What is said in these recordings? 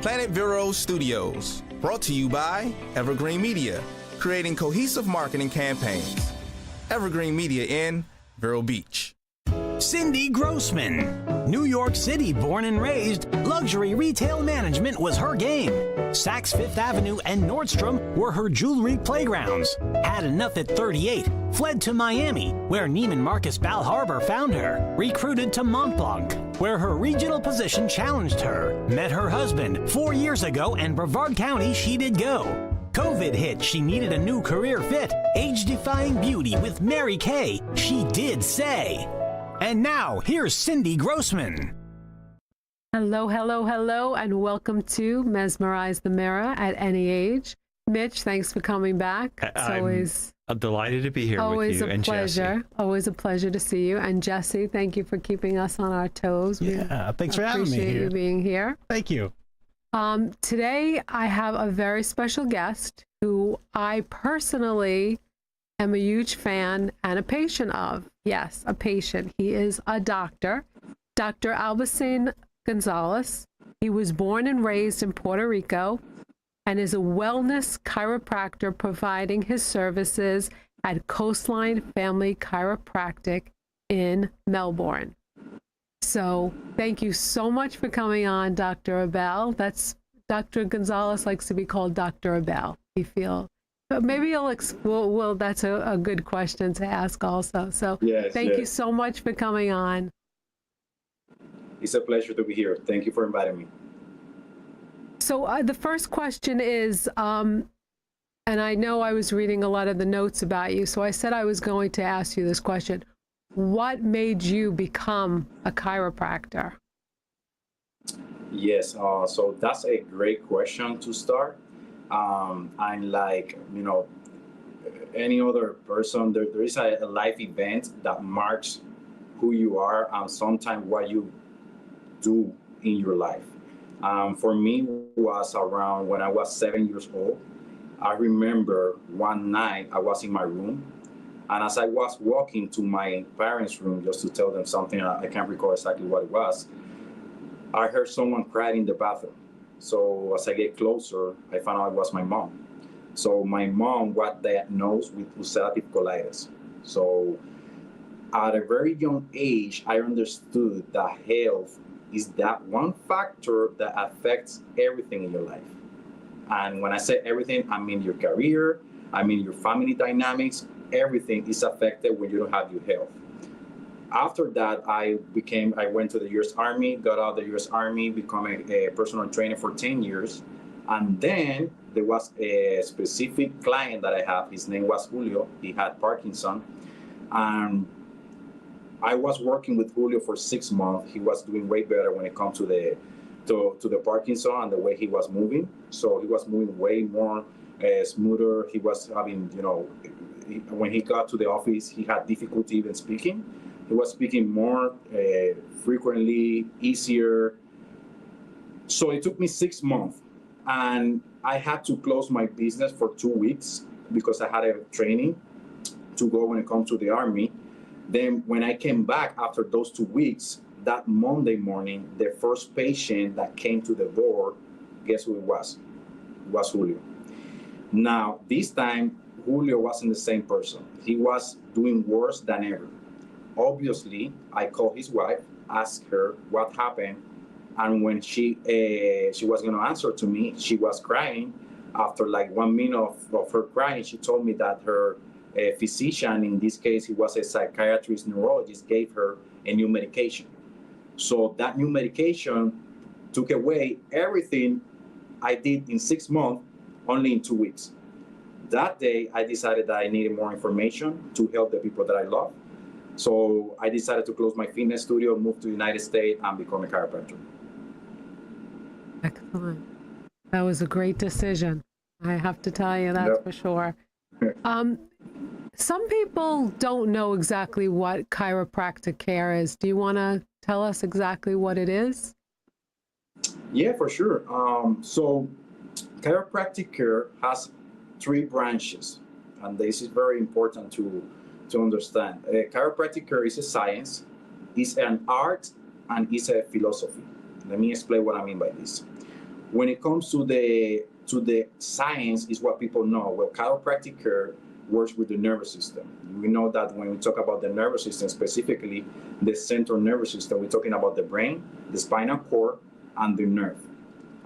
Planet Vero Studios, brought to you by Evergreen Media, creating cohesive marketing campaigns. Evergreen Media in Vero Beach. Cindy Grossman. New York City born and raised, luxury retail management was her game. Saks Fifth Avenue and Nordstrom were her jewelry playgrounds. Had enough at 38, fled to Miami, where Neiman Marcus Bal Harbour found her. Recruited to Mont Blanc, where her regional position challenged her. Met her husband 4 years ago, and Brevard County she did go. COVID hit, she needed a new career fit. Age-defying beauty with Mary Kay, she did say. And now, here's Cindy Grossman. Hello, hello, hello, and welcome to Mesmerize the Mirror at any age. Mitch, thanks for coming back. I'm delighted to be here with you and Jesse. Always a pleasure to see you. And Jesse, thank you for keeping us on our toes. Yeah, thanks for having me here. Appreciate you being here. Thank you. Today, I have a very special guest who I personally am a huge fan and a patient of. Yes, a patient. He is a doctor, Dr. Albacin Gonzalez. He was born and raised in Puerto Rico and is a wellness chiropractor providing his services at Coastline Family Chiropractic in Melbourne. So thank you so much for coming on, Dr. Abel. That's Dr. Gonzalez likes to be called Dr. Abel. You feel, but maybe well, that's a good question to ask also. So yes, thank you so much for coming on. It's a pleasure to be here. Thank you for inviting me. So the first question is, and I know I was reading a lot of the notes about you, so I said I was going to ask you this question. What made you become a chiropractor? Yes, so that's a great question to start. I'm like, any other person, there is a life event that marks who you are and sometimes what you do in your life. For me, it was around when I was 7 years old. I remember one night I was in my room, and as I was walking to my parents' room just to tell them something, I can't recall exactly what it was, I heard someone crying in the bathroom. So as I get closer, I found out it was my mom. So my mom was diagnosed with ulcerative colitis. So at a very young age, I understood that health is that one factor that affects everything in your life. And when I say everything, I mean your career, I mean your family dynamics, everything is affected when you don't have your health. After that, I went to the U.S. Army, got out of the U.S. Army, become a personal trainer for 10 years. And then there was a specific client that I have. His name was Julio. He had Parkinson. And I was working with Julio for 6 months. He was doing way better when it comes to the Parkinson and the way he was moving. So he was moving way more smoother. He was having, when he got to the office, he had difficulty even speaking. He was speaking more frequently, easier. So it took me 6 months, and I had to close my business for 2 weeks because I had a training to go when it comes to the Army. Then when I came back after those 2 weeks, that Monday morning, the first patient that came to the door, guess who it was? It was Julio. Now, this time, Julio wasn't the same person. He was doing worse than ever. Obviously, I called his wife, asked her what happened, and when she was going to answer to me, she was crying. After like 1 minute of her crying, she told me that her physician, in this case, he was a psychiatrist, neurologist, gave her a new medication. So that new medication took away everything I did in 6 months, only in 2 weeks. That day, I decided that I needed more information to help the people that I love. So I decided to close my fitness studio, move to the United States, and become a chiropractor. Excellent. That was a great decision. I have to tell you, that's for sure. Some people don't know exactly what chiropractic care is. Do you want to tell us exactly what it is? Yeah, for sure. So chiropractic care has 3 branches, and this is very important to understand. Chiropractic care is a science, it's an art, and it's a philosophy. Let me explain what I mean by this. When it comes to the science, is what people know. Well, chiropractic care works with the nervous system. We know that when we talk about the nervous system, specifically the central nervous system, we're talking about the brain, the spinal cord, and the nerve.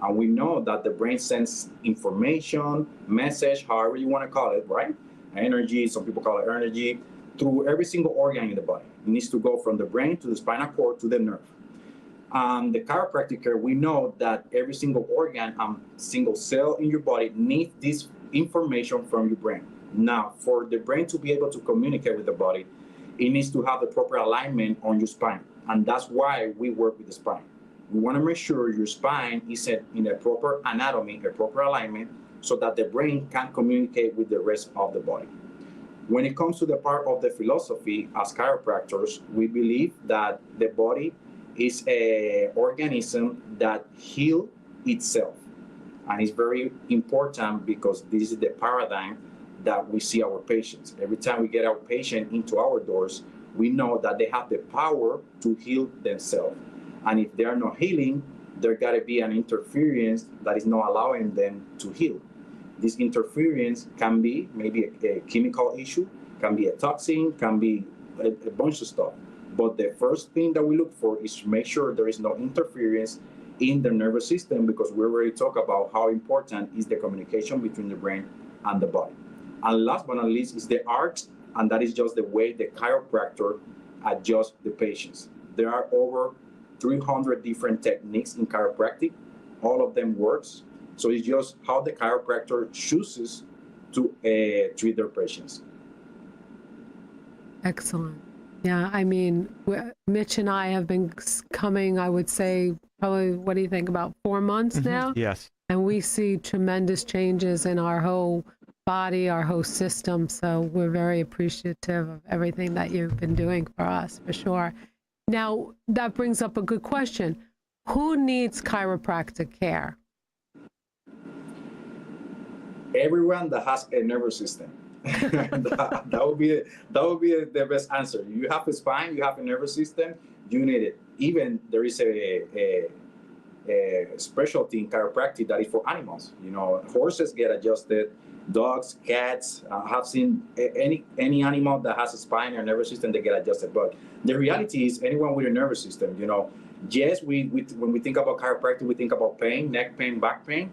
And we know that the brain sends information, message, however you want to call it, right? Energy, some people call it energy, through every single organ in the body. It needs to go from the brain to the spinal cord to the nerve. The chiropractic care, we know that every single organ and single cell in your body needs this information from your brain. Now, for the brain to be able to communicate with the body, it needs to have the proper alignment on your spine. And that's why we work with the spine. We want to make sure your spine is in a proper anatomy, a proper alignment, so that the brain can communicate with the rest of the body. When it comes to the part of the philosophy, as chiropractors, we believe that the body is an organism that heals itself. And it's very important because this is the paradigm that we see our patients. Every time we get our patient into our doors, we know that they have the power to heal themselves. And if they are not healing, there got to be an interference that is not allowing them to heal. This interference can be maybe a chemical issue, can be a toxin, can be a bunch of stuff. But the first thing that we look for is to make sure there is no interference in the nervous system, because we already talked about how important is the communication between the brain and the body. And last but not least is the art, and that is just the way the chiropractor adjusts the patients. There are over 300 different techniques in chiropractic. All of them works. So it's just how the chiropractor chooses to treat their patients. Excellent. Yeah, I mean, Mitch and I have been coming, I would say, probably, what do you think, about 4 months now? Yes. And we see tremendous changes in our whole body, our whole system. So we're very appreciative of everything that you've been doing for us, for sure. Now, that brings up a good question. Who needs chiropractic care? Everyone that has a nervous system. that would be the best answer. You have a spine, you have a nervous system, you need it. Even there is a specialty in chiropractic that is for animals. You know, horses get adjusted, dogs, cats. Have seen any animal that has a spine or nervous system, they get adjusted. But the reality is, anyone with a nervous system, you know, yes, when we think about chiropractic, we think about pain, neck pain, back pain.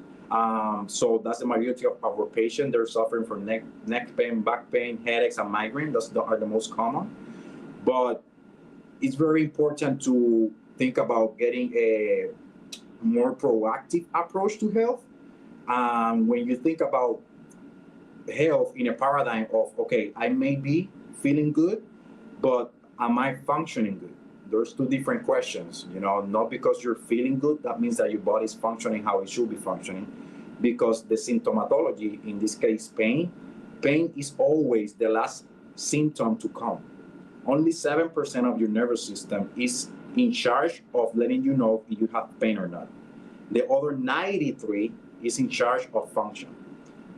So that's the majority of our patients. They're suffering from neck pain, back pain, headaches, and migraine. Those are the most common. But it's very important to think about getting a more proactive approach to health. When you think about health in a paradigm of, okay, I may be feeling good, but am I functioning good? There's two different questions. You know, not because you're feeling good, that means that your body is functioning how it should be functioning. Because the symptomatology, in this case, pain is always the last symptom to come. Only 7% of your nervous system is in charge of letting you know if you have pain or not. The other 93 is in charge of function.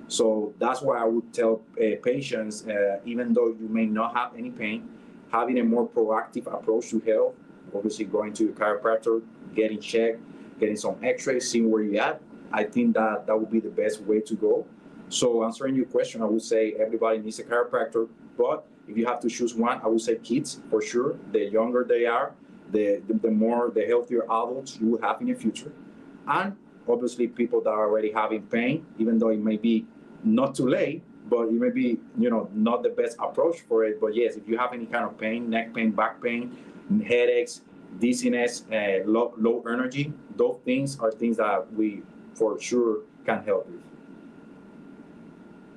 So that's why I would tell patients, even though you may not have any pain, having a more proactive approach to health, obviously going to your chiropractor, getting checked, getting some x-rays, seeing where you're at, I think that would be the best way to go. So answering your question, I would say everybody needs a chiropractor, but if you have to choose one, I would say kids, for sure. The younger they are, the healthier adults you will have in the future. And obviously people that are already having pain, even though it may be not too late, but it may be, you know, not the best approach for it. But yes, if you have any kind of pain, neck pain, back pain, headaches, dizziness, low energy, those things are things that we for sure can help with.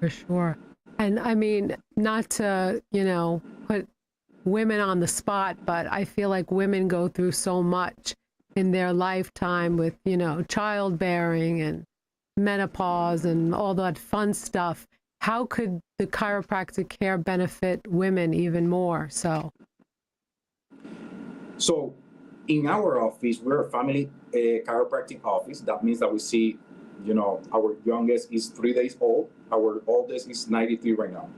For sure. And I mean, not to, you know, put women on the spot, but I feel like women go through so much in their lifetime with, you know, childbearing and menopause and all that fun stuff. How could the chiropractic care benefit women even more so? So in our office, we're a family chiropractic office. That means that we see, you know, our youngest is 3 days old. Our oldest is 93 right now.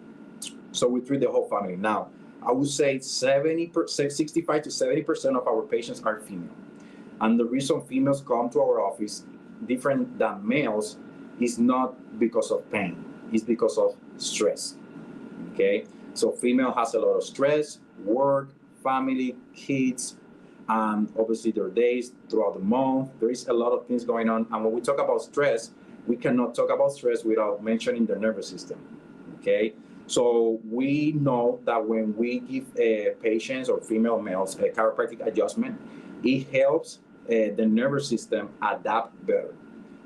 So we treat the whole family. Now, I would say 65 to 70% of our patients are female. And the reason females come to our office different than males is not because of pain, it's because of stress. Okay, so female has a lot of stress, work, family, kids, and obviously their days throughout the month. There is a lot of things going on, and when we talk about stress, we cannot talk about stress without mentioning the nervous system. Okay, so we know that when we give patients or female males a chiropractic adjustment, it helps the nervous system adapt better.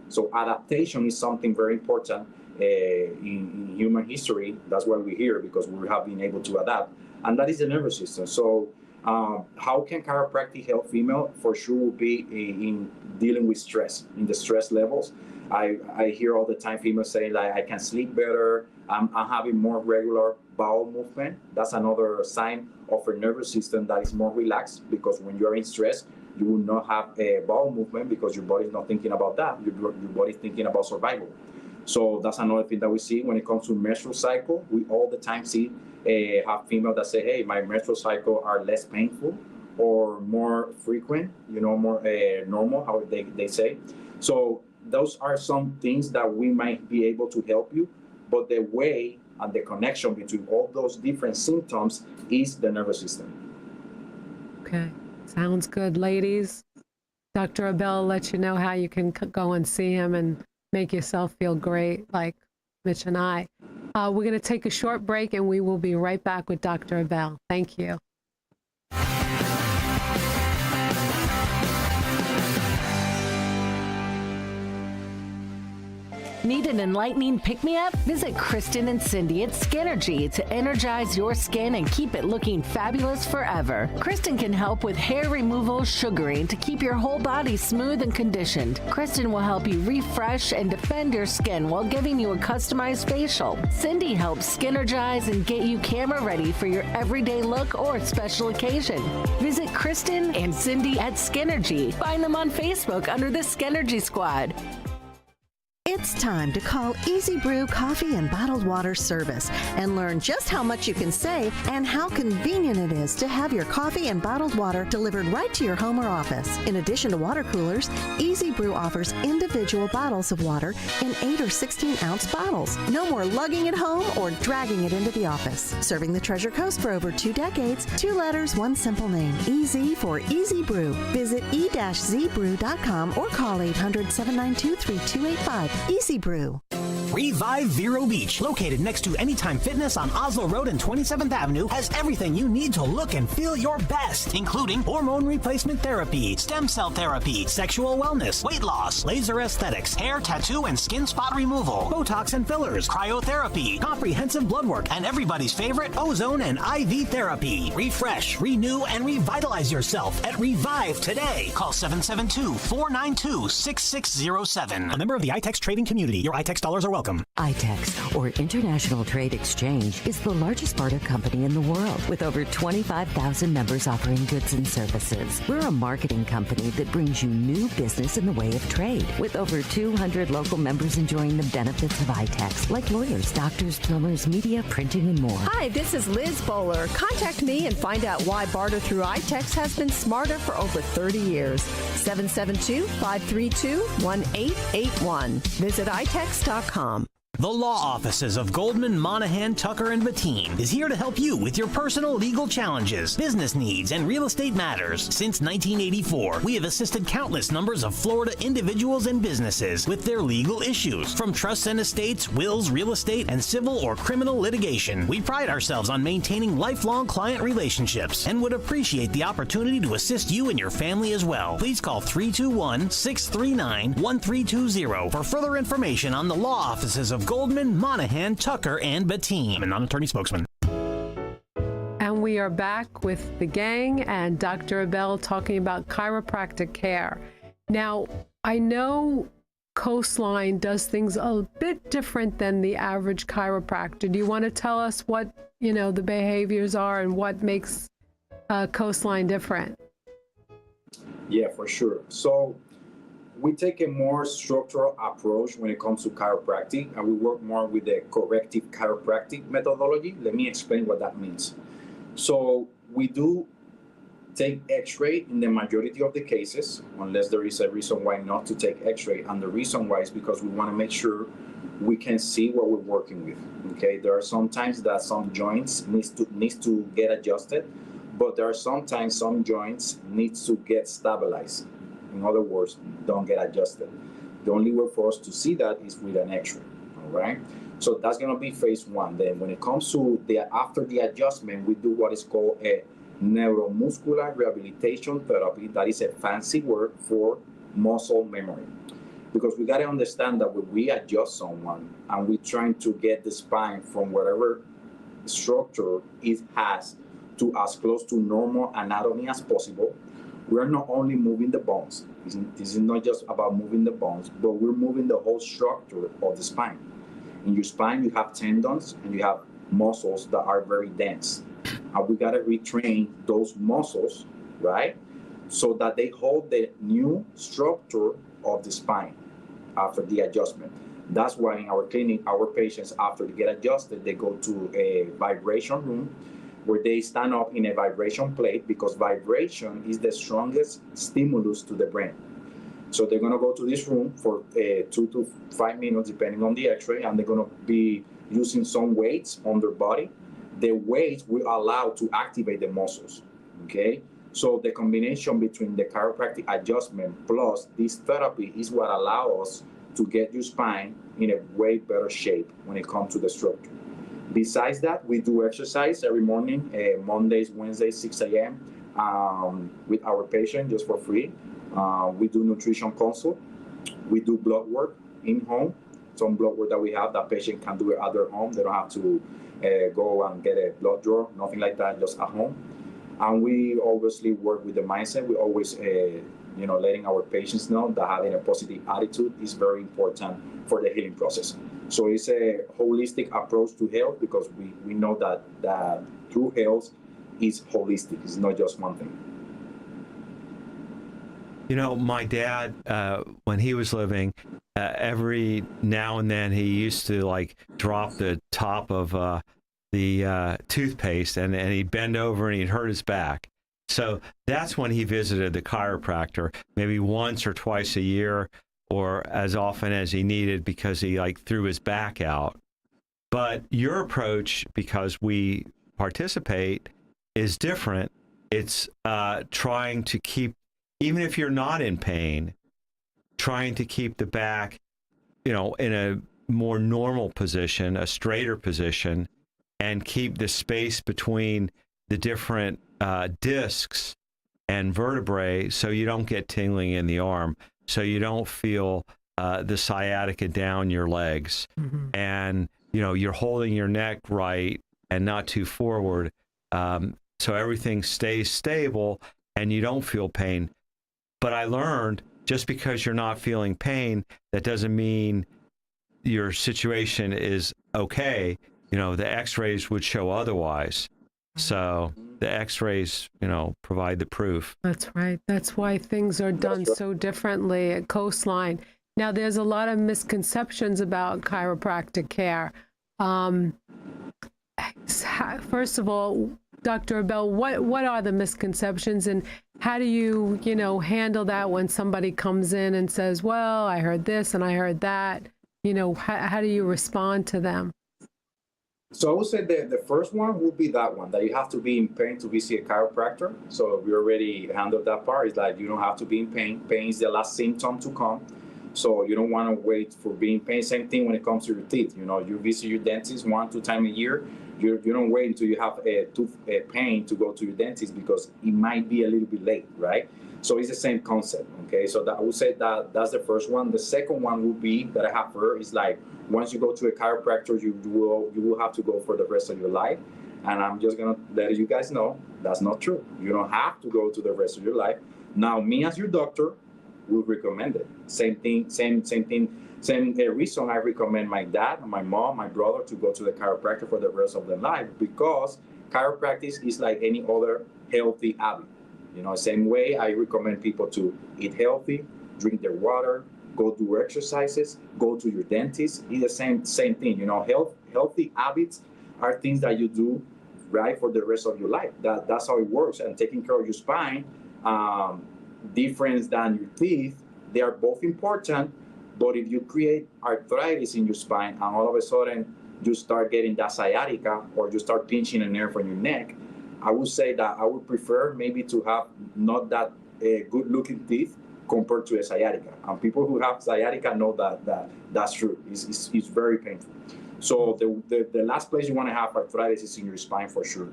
So adaptation is something very important in human history. That's why we're here, because we have been able to adapt, and that is the nervous system. So how can chiropractic help female? For sure will be in dealing with stress, in the stress levels. I hear all the time females saying, like, I can sleep better, I'm having more regular bowel movement. That's another sign of a nervous system that is more relaxed, because when you're in stress, you will not have a bowel movement because your body's not thinking about that. Your body's thinking about survival. So that's another thing that we see when it comes to menstrual cycle. We all the time see have females that say, hey, my menstrual cycle are less painful or more frequent, more normal, how they say. So those are some things that we might be able to help you, but the way and the connection between all those different symptoms is the nervous system. Okay, sounds good, ladies. Dr. Abel let you know how you can go and see him and make yourself feel great, like Mitch and I. We're going to take a short break, and we will be right back with Dr. Abel. Thank you. Need an enlightening pick-me-up? Visit Kristen and Cindy at Skinergy to energize your skin and keep it looking fabulous forever. Kristen can help with hair removal, sugaring to keep your whole body smooth and conditioned. Kristen will help you refresh and defend your skin while giving you a customized facial. Cindy helps skinergize and get you camera ready for your everyday look or special occasion. Visit Kristen and Cindy at Skinergy. Find them on Facebook under the Skinergy Squad. It's time to call Easy Brew Coffee and Bottled Water Service and learn just how much you can save and how convenient it is to have your coffee and bottled water delivered right to your home or office. In addition to water coolers, Easy Brew offers individual bottles of water in 8 or 16-ounce bottles. No more lugging it home or dragging it into the office. Serving the Treasure Coast for over 2 decades, 2 letters, 1 simple name. Easy for Easy Brew. Visit e-zbrew.com or call 800-792-3285. Easy Brew. Revive Vero Beach, located next to Anytime Fitness on Oslo Road and 27th Avenue, has everything you need to look and feel your best, including hormone replacement therapy, stem cell therapy, sexual wellness, weight loss, laser aesthetics, hair, tattoo, and skin spot removal, Botox and fillers, cryotherapy, comprehensive blood work, and everybody's favorite ozone and IV therapy. Refresh, renew, and revitalize yourself at Revive today. Call 772-492-6607. A member of the iTex trading community. Your iTex dollars are welcome. iTex, or International Trade Exchange, is the largest barter company in the world, with over 25,000 members offering goods and services. We're a marketing company that brings you new business in the way of trade, with over 200 local members enjoying the benefits of iTex, like lawyers, doctors, plumbers, media, printing, and more. Hi, this is Liz Bowler. Contact me and find out why barter through iTex has been smarter for over 30 years. 772-532-1881. Visit itex.com. The law offices of Goldman, Monahan, Tucker, and Bettine is here to help you with your personal legal challenges, business needs, and real estate matters. Since 1984, we have assisted countless numbers of Florida individuals and businesses with their legal issues, from trusts and estates, wills, real estate, and civil or criminal litigation. We pride ourselves on maintaining lifelong client relationships and would appreciate the opportunity to assist you and your family as well. Please call 321-639-1320 for further information on the law offices of Goldman, Monahan, Tucker, and Bettine. I'm a non-attorney spokesman. And we are back with the gang and Dr. Abel talking about chiropractic care. Now, I know Coastline does things a bit different than the average chiropractor. Do you want to tell us what, the behaviors are and what makes Coastline different? Yeah, for sure. So we take a more structural approach when it comes to chiropractic, and we work more with the corrective chiropractic methodology. Let me explain what that means. So we do take x-ray in the majority of the cases, unless there is a reason why not to take x-ray. And the reason why is because we want to make sure we can see what we're working with. Okay, there are sometimes that some joints needs to get adjusted, but there are sometimes some joints needs to get stabilized. In other words, don't get adjusted. The only way for us to see that is with an x-ray. All right, so that's going to be phase one. Then when it comes to after the adjustment, we do what is called a neuromuscular rehabilitation therapy. That is a fancy word for muscle memory. Because we got to understand that when we adjust someone and we're trying to get the spine from whatever structure it has to as close to normal anatomy as possible, we're not only moving the bones. This is not just about moving the bones, but we're moving the whole structure of the spine. In your spine, you have tendons and you have muscles that are very dense. And we got to retrain those muscles, right? So that they hold the new structure of the spine after the adjustment. That's why in our clinic, our patients, after they get adjusted, they go to a vibration room where they stand up in a vibration plate, because vibration is the strongest stimulus to the brain. So they're going to go to this room for 2 to 5 minutes, depending on the x-ray, and they're going to be using some weights on their body. The weights will allow to activate the muscles, okay? So the combination between the chiropractic adjustment plus this therapy is what allows us to get your spine in a way better shape when it comes to the structure. Besides that, we do exercise every morning, Mondays, Wednesdays, 6 a.m. With our patient just for free. We do nutrition consult. We do blood work in home. Some blood work that we have, that patient can do it at their home. They don't have to go and get a blood draw, nothing like that, just at home. And we obviously work with the mindset. We always, letting our patients know that having a positive attitude is very important for the healing process. So it's a holistic approach to health, because we know that true health is holistic. It's not just one thing. You know, my dad, when he was living, every now and then he used to drop the top of the toothpaste and he'd bend over and he'd hurt his back. So that's when he visited the chiropractor, maybe once or twice a year, or as often as he needed, because he threw his back out. But your approach, because we participate, is different. It's trying to keep, even if you're not in pain, trying to keep the back, in a more normal position, a straighter position, and keep the space between the different discs and vertebrae, so you don't get tingling in the arm, so you don't feel the sciatica down your legs. Mm-hmm. And, you're holding your neck right and not too forward, so everything stays stable and you don't feel pain. But I learned, just because you're not feeling pain, that doesn't mean your situation is okay. The x-rays would show otherwise. So the x-rays, provide the proof. That's right. That's why things are done so differently at Coastline. Now, there's a lot of misconceptions about chiropractic care. First of all, Dr. Abel, what are the misconceptions, and how do you, handle that when somebody comes in and says, well, I heard this and I heard that? How do you respond to them? So I would say the first one would be that one, that you have to be in pain to visit a chiropractor. So we already handled that part. It's like you don't have to be in pain. Pain is the last symptom to come. So you don't want to wait for being in pain. Same thing when it comes to your teeth. You visit your dentist 1-2 times a year. You don't wait until you have a tooth pain to go to your dentist, because it might be a little bit late, right? So it's the same concept, okay? So I would say that's the first one. The second one would be, that I have heard, is once you go to a chiropractor, you will have to go for the rest of your life. And I'm just gonna let you guys know that's not true. You don't have to go to the rest of your life. Now, me as your doctor will recommend it. Same reason I recommend my dad, my mom, my brother to go to the chiropractor for the rest of their life, because chiropractic is like any other healthy habit. Same way I recommend people to eat healthy, drink their water, go do exercises, go to your dentist. It's the same thing. Healthy habits are things that you do right, for the rest of your life. That's how it works. And taking care of your spine, different than your teeth, they are both important. But if you create arthritis in your spine and all of a sudden you start getting that sciatica or you start pinching a nerve on your neck, I would say that I would prefer maybe to have not that good looking teeth compared to a sciatica. And people who have sciatica know that's true. It's very painful. So the last place you want to have arthritis is in your spine for sure.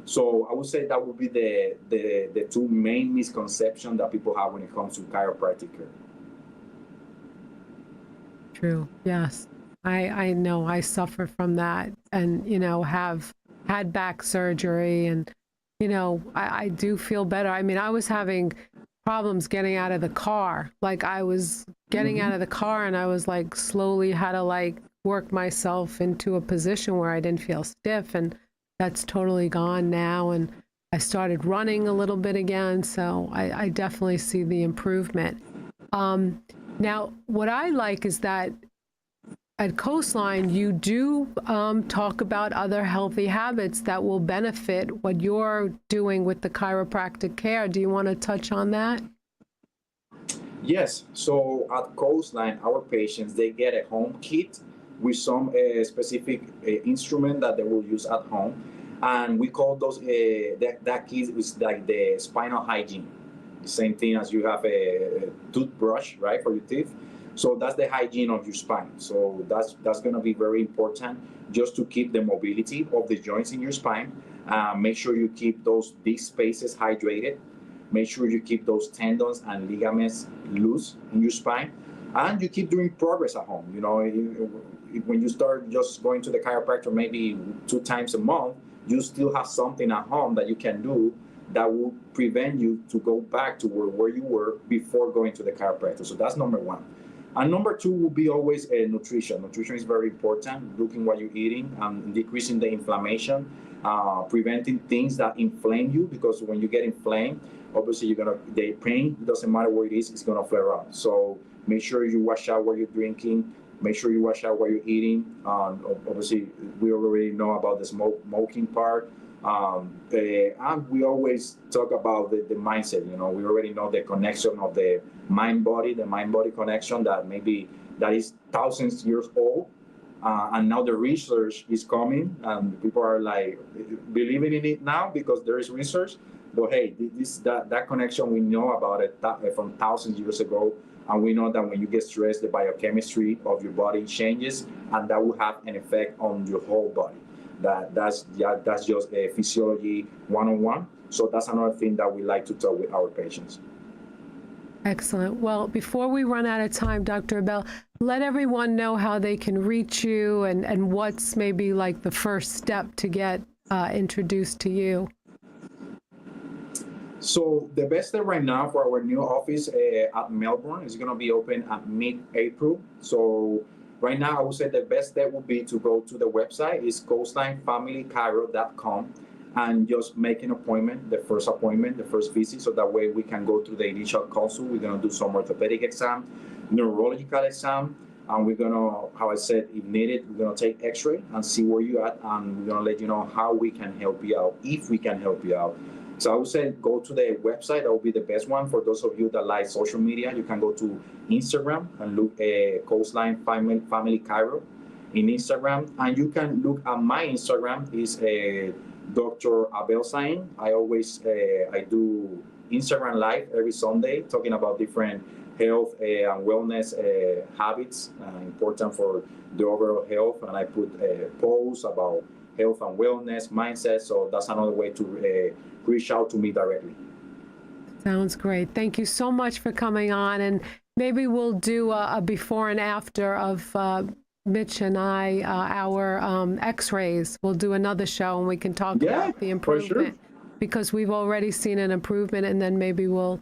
So I would say that would be the two main misconceptions that people have when it comes to chiropractic care. True. Yes. I know I suffer from that, and, have had back surgery, and, I do feel better. I mean, I was having problems getting out of the car. Like, I was getting out of the car and I was like slowly had to work myself into a position where I didn't feel stiff, and that's totally gone now. And I started running a little bit again. So I definitely see the improvement. Now, what I like is that at Coastline, you do talk about other healthy habits that will benefit what you're doing with the chiropractic care. Do you want to touch on that? Yes. So at Coastline, our patients, they get a home kit with some specific instrument that they will use at home. And we call those, that kit is like the spinal hygiene. The same thing as you have a toothbrush, right, for your teeth. So that's the hygiene of your spine. So that's going to be very important just to keep the mobility of the joints in your spine. Make sure you keep these spaces hydrated. Make sure you keep those tendons and ligaments loose in your spine. And you keep doing progress at home. When you start just going to the chiropractor maybe 2 times a month, you still have something at home that you can do that will prevent you to go back to where you were before going to the chiropractor. So that's number 1. And number 2 will be always nutrition. Nutrition is very important, looking what you're eating and decreasing the inflammation, preventing things that inflame you, because when you get inflamed, obviously the pain, doesn't matter what it is, it's gonna flare up. So make sure you watch out what you're drinking, make sure you watch out what you're eating. Obviously, we already know about the smoking part. And we always talk about the mindset. We already know the connection of the mind-body connection that is thousands years old. And now the research is coming, and people are believing in it now because there is research. But hey, that connection, we know about it from thousands of years ago. And we know that when you get stressed, the biochemistry of your body changes, and that will have an effect on your whole body. That's just a physiology 101. So that's another thing that we like to talk with our patients. Excellent. Well, before we run out of time, Dr. Abel, let everyone know how they can reach you and what's maybe the first step to get introduced to you. So the best step right now for our new office at Melbourne is going to be open at mid-April. So right now, I would say the best step would be to go to the website. It's coastlinefamilychiro.com, and just make an appointment, the first visit, so that way we can go through the initial consult. We're going to do some orthopedic exam, neurological exam, and we're going to, how I said, if needed, we're going to take x-ray and see where you're at, and we're going to let you know how we can help you out, if we can help you out. So I would say go to the website. That will be the best one. For those of you that like social media, you can go to Instagram and look at Coastline Family Chiro in Instagram. And you can look at my Instagram. Is Dr. Abel Sain. I do Instagram Live every Sunday talking about different health and wellness habits important for the overall health. And I put posts about health and wellness, mindset. So that's another way to reach out to me directly. Sounds great. Thank you so much for coming on. And maybe we'll do a before and after of Mitch and I, our x-rays. We'll do another show and we can talk about the improvement, because we've already seen an improvement, and then maybe we'll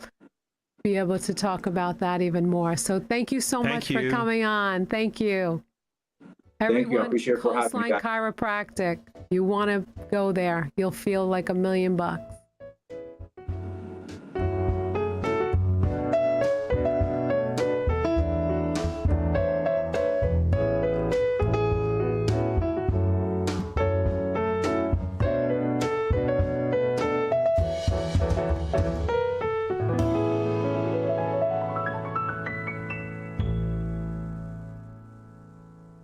be able to talk about that even more. So thank you so much for coming on. Thank you. Everyone, thank you. I appreciate it for having me. Coastline Chiropractic. You want to go there. You'll feel like $1 million.